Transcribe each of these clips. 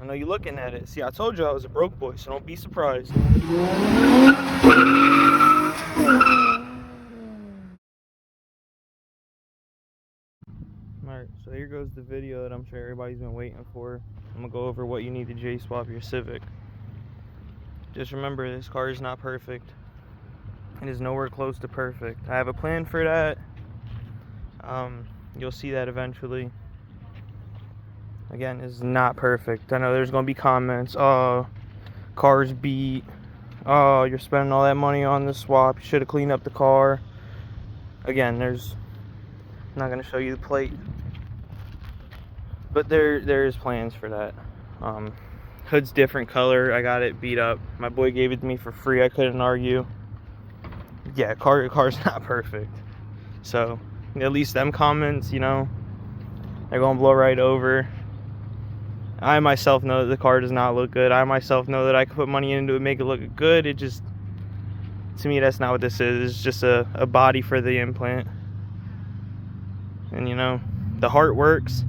I know you're looking at it. See, I told you I was a broke boy, so don't be surprised. Alright, so here goes the video that I'm sure everybody's been waiting for. I'm gonna go over what you need to J-swap your Civic. Just remember, this car is not perfect. It is nowhere close to perfect. I have a plan for that. You'll see that eventually. Again, it's not perfect. I know there's gonna be comments. Oh, car's beat. Oh, you're spending all that money on the swap. You should have cleaned up the car. Again, I'm not gonna show you the plate, but there's plans for that. Hood's different color. I got it beat up. My boy gave it to me for free. I couldn't argue. Yeah, car's not perfect. So at least them comments, you know, they're gonna blow right over. I myself know that the car does not look good. I myself know that I could put money into it, make it look good. It just, to me, that's not what this is. It's just a body for the implant. And you know, the heart works.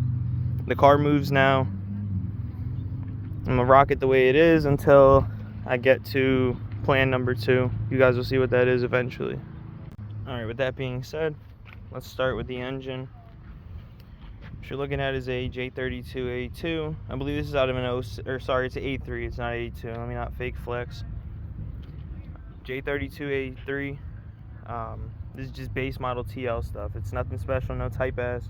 The car moves now. I'm gonna rock it the way it is until I get to plan number 2. You guys will see what that is eventually. Alright, with that being said, let's start with the engine. What you're looking at is a J32A2. I believe this is out of an it's an A3, it's not A2. Let me not fake flex. J32A3. This is just base model TL stuff. It's nothing special, no Type S.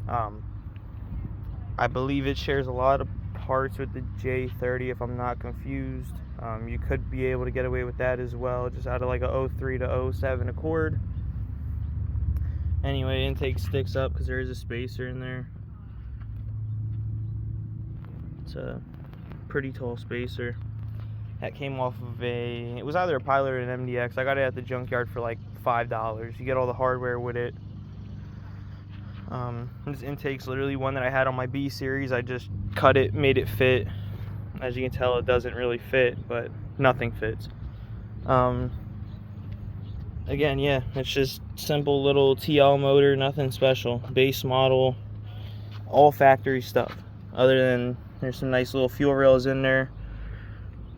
I believe it shares a lot of parts with the J30 if I'm not confused. You could be able to get away with that as well, just out of like a 03 to 07 Accord. Anyway, intake sticks up because there is a spacer in there. It's a pretty tall spacer. That came off of it was either a Pilot or an MDX. I got it at the junkyard for like $5. You get all the hardware with it. This intake's literally one that I had on my B series. I just cut it, made it fit. As you can tell, it doesn't really fit, but nothing fits. Again, yeah, it's just simple little TL motor, nothing special. Base model, all factory stuff. Other than there's some nice little fuel rails in there.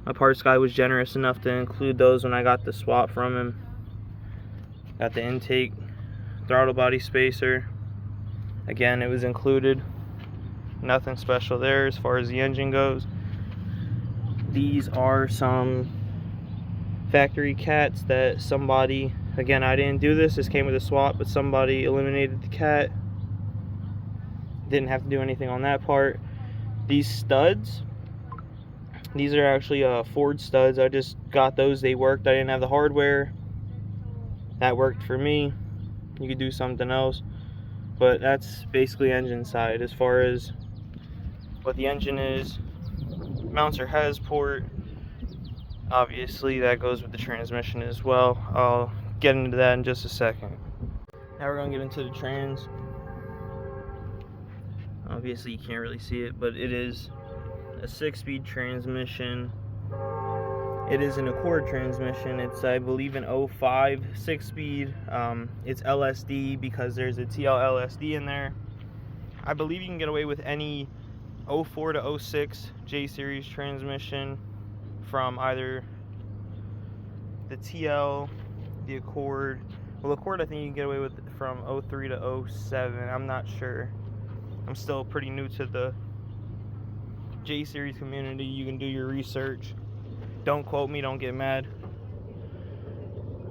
My parts guy was generous enough to include those when I got the swap from him. Got the intake, throttle body spacer. Again, it was included. Nothing special there as far as the engine goes. These are some factory cats that somebody, again, I didn't do this came with a swap, but somebody eliminated the cat. Didn't have to do anything on that part. These studs, these are actually Ford studs. I just got those, they worked. I didn't have the hardware. That worked for me. You could do something else, but that's basically engine side. As far as what the engine is, mounts are has port. Obviously that goes with the transmission as well. I'll get into that in just a second. Now we're going to get into the trans. Obviously you can't really see it, but it is a 6-speed transmission. It is an Accord transmission. It's, I believe, an 05 6-speed. It's LSD because there's a TL LSD in there. I believe you can get away with any 04 to 06 J series transmission from either the TL, the Accord. Well, Accord I think you can get away with from 03 to 07. I'm not sure. I'm still pretty new to the J series community. You can do your research. Don't quote me, don't get mad.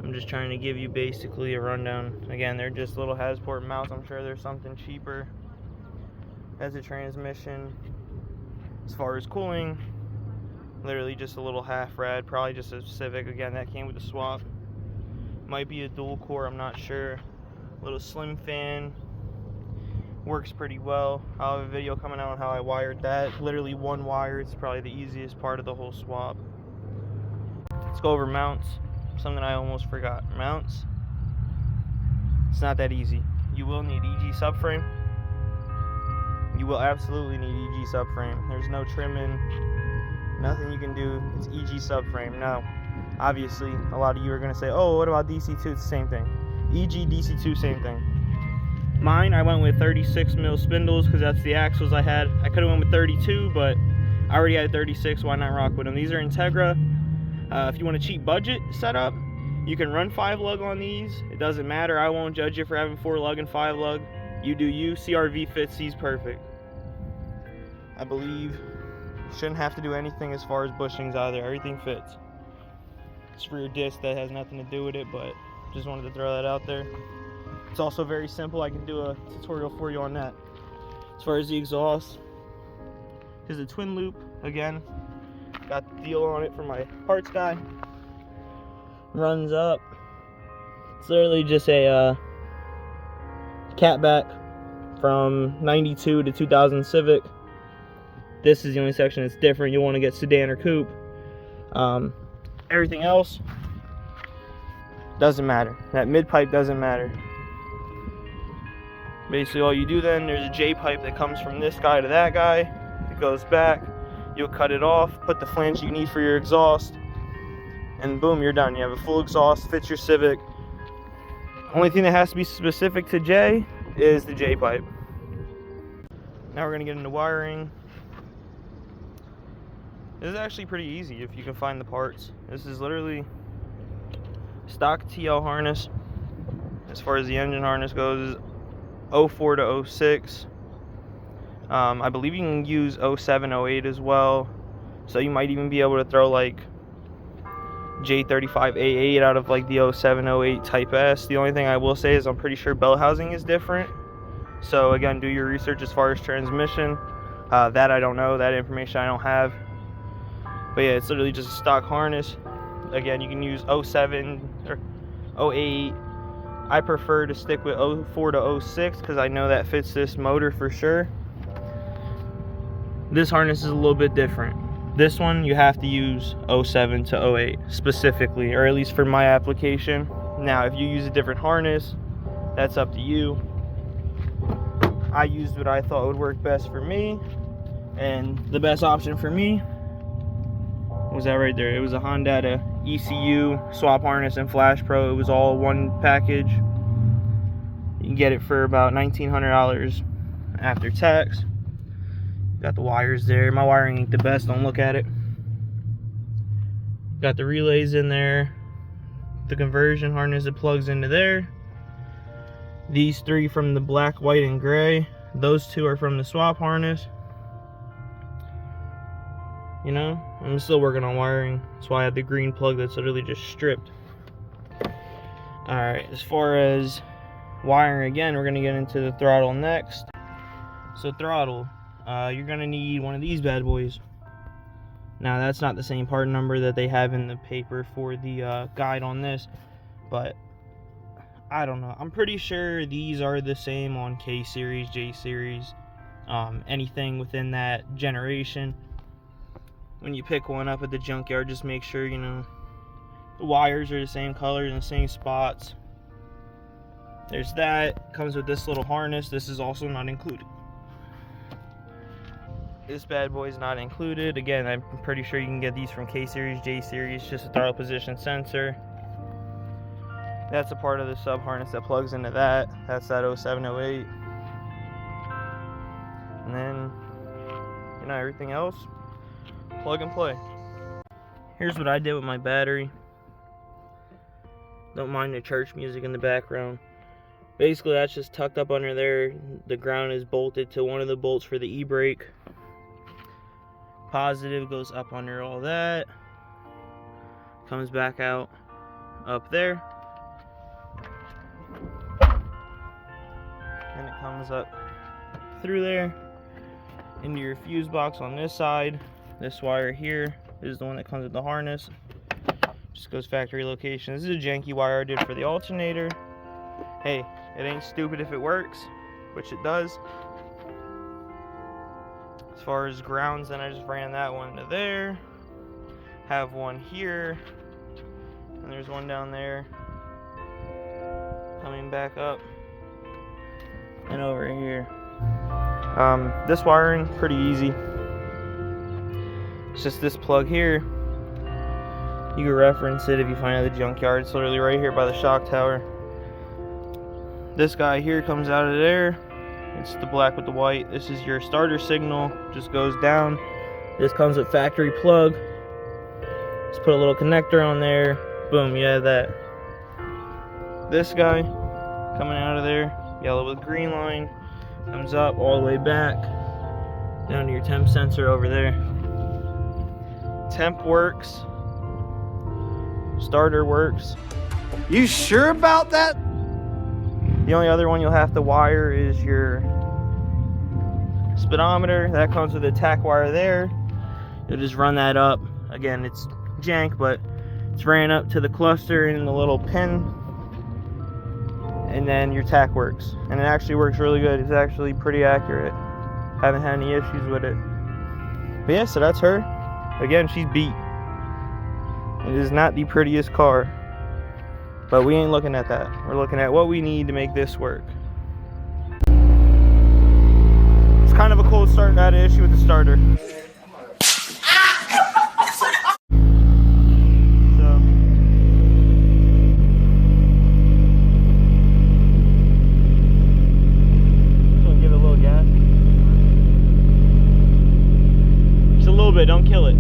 I'm just trying to give you basically a rundown. Again, they're just little Hasport mounts. I'm sure there's something cheaper as a transmission. As far as cooling, literally just a little half rad, probably just a Civic. Again, that came with the swap. Might be a dual core, I'm not sure. Little slim fan, works pretty well. I'll have a video coming out on how I wired that. Literally one wire. It's probably the easiest part of the whole swap. Let's go over mounts. Something I almost forgot. Mounts, it's not that easy. You will need EG subframe. You will absolutely need EG subframe. There's no trimming, nothing you can do. It's EG subframe. Now, obviously, a lot of you are going to say, oh, what about DC2? It's the same thing. EG, DC2, same thing. Mine, I went with 36 mil spindles because that's the axles I had. I could have went with 32, but I already had 36, why not rock with them? These are Integra. If you want a cheap budget setup, you can run 5 lug on these. It doesn't matter. I won't judge you for having 4 lug and 5 lug. You do you. CRV fits these perfect. I believe you shouldn't have to do anything as far as bushings either. Everything fits. It's for your disc, that has nothing to do with it, but just wanted to throw that out there. It's also very simple. I can do a tutorial for you on that. As far as the exhaust, here's a twin loop again. Got the deal on it from my parts guy. Runs up. It's literally just a catback from 92 to 2000 Civic. This is the only section that's different. You'll want to get sedan or coupe. Everything else doesn't matter. That mid pipe doesn't matter. Basically all you do then, there's a J pipe that comes from this guy to that guy. It goes back. You'll cut it off, put the flange you need for your exhaust, and boom, you're done. You have a full exhaust, fits your Civic. Only thing that has to be specific to J is the J pipe. Now we're gonna get into wiring. This is actually pretty easy if you can find the parts. This is literally stock TL harness. As far as the engine harness goes, is 04 to 06. I believe you can use 07, 08 as well. So you might even be able to throw like J35A8 out of like the 07, 08 Type S. The only thing I will say is I'm pretty sure bell housing is different. So again, do your research as far as transmission. That I don't know. That information I don't have. But yeah, it's literally just a stock harness. Again, you can use 07 or 08. I prefer to stick with 04 to 06 because I know that fits this motor for sure. This harness is a little bit different. This one you have to use 07 to 08 specifically, or at least for my application. Now, if you use a different harness, that's up to you. I used what I thought would work best for me, and the best option for me was that right there. It was a Honda ECU, swap harness, and Flash Pro. It was all one package. You can get it for about $1,900 after tax. Got the wires there. My wiring ain't the best, don't look at it. Got the relays in there. The conversion harness that plugs into there. These 3 from the black, white, and gray. Those 2 are from the swap harness. You know, I'm still working on wiring. That's why I have the green plug that's literally just stripped. Alright, as far as wiring again, we're going to get into the throttle next. So throttle, you're going to need one of these bad boys. Now that's not the same part number that they have in the paper for the guide on this, but I don't know. I'm pretty sure these are the same on K series, J series, anything within that generation. When you pick one up at the junkyard, just make sure, you know, the wires are the same colors and the same spots. There's that. Comes with this little harness. This is also not included. This bad boy is not included. Again, I'm pretty sure you can get these from K series, J series. Just a throttle position sensor. That's a part of the sub harness that plugs into that. That's that 07, 08. And then, you know, everything else, plug and play. Here's what I did with my battery. Don't mind the church music in the background. Basically, that's just tucked up under there. The ground is bolted to one of the bolts for the e-brake. Positive goes up under all that. Comes back out up there. And it comes up through there into your fuse box on this side. This wire here is the one that comes with the harness. Just goes factory location. This is a janky wire I did for the alternator. Hey, it ain't stupid if it works, which it does. As far as grounds, then I just ran that one to there. Have one here. And there's one down there. Coming back up. And over here. This wiring, pretty easy. It's just this plug here. You can reference it if you find it at the junkyard. It's literally right here by the shock tower. This guy here comes out of there. It's the black with the white. This is your starter signal. Just goes down. This comes with factory plug. Just put a little connector on there. Boom, you have that. This guy coming out of there, yellow with green line, comes up all the way back down to your temp sensor over there. Temp works. Starter works. You sure about that? The only other one you'll have to wire is your speedometer. That comes with a tack wire there. You'll just run that up. Again, it's jank, but it's ran up to the cluster in the little pin, and then your tack works. And it actually works really good. It's actually pretty accurate. Haven't had any issues with it. But yeah, so that's her. Again, she's beat. It is not the prettiest car, but we ain't looking at that. We're looking at what we need to make this work. It's kind of a cold start. I had an issue with the starter. Bit, don't kill it.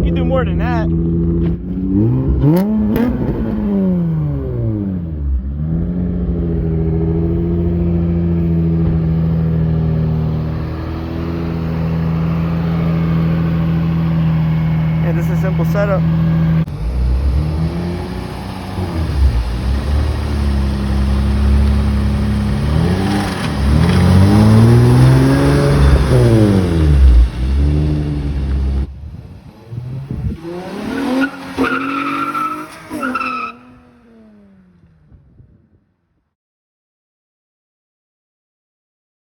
You do more than that. Yeah, this is a simple setup.